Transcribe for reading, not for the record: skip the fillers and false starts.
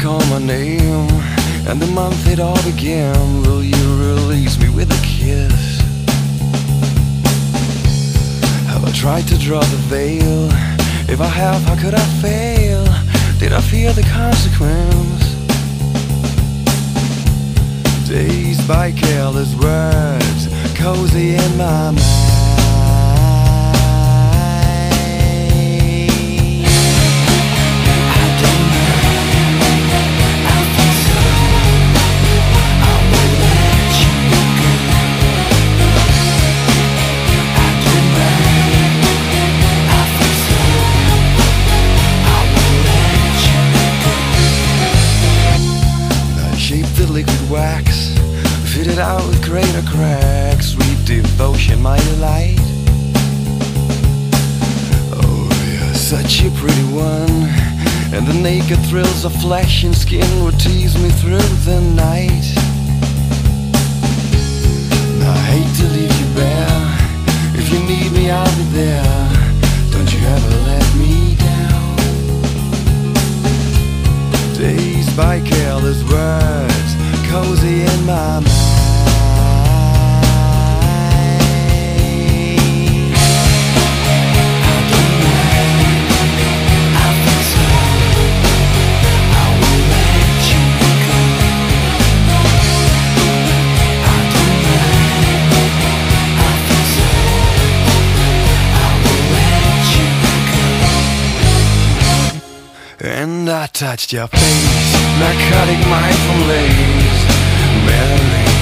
call my name, and the month it all began. Will you release me with a kiss? Have I tried to draw the veil? If I have, how could I fail? Did I fear the consequence? Dazed by careless words, cozy in my mind. The liquid wax, fitted out with greater cracks. Sweet devotion, my delight. Oh, you're such a pretty one, and the naked thrills of flesh and skin would tease me through the night. Now, I hate to leave you bare. If you need me, I'll be there. Don't you ever let me down. Dazed by careless words, cozy in my mind. I don't mind, I feel so. I will let you go. I don't mind, I feel so. I will let you go. And I touched your face, narcotic mind from lace. Mary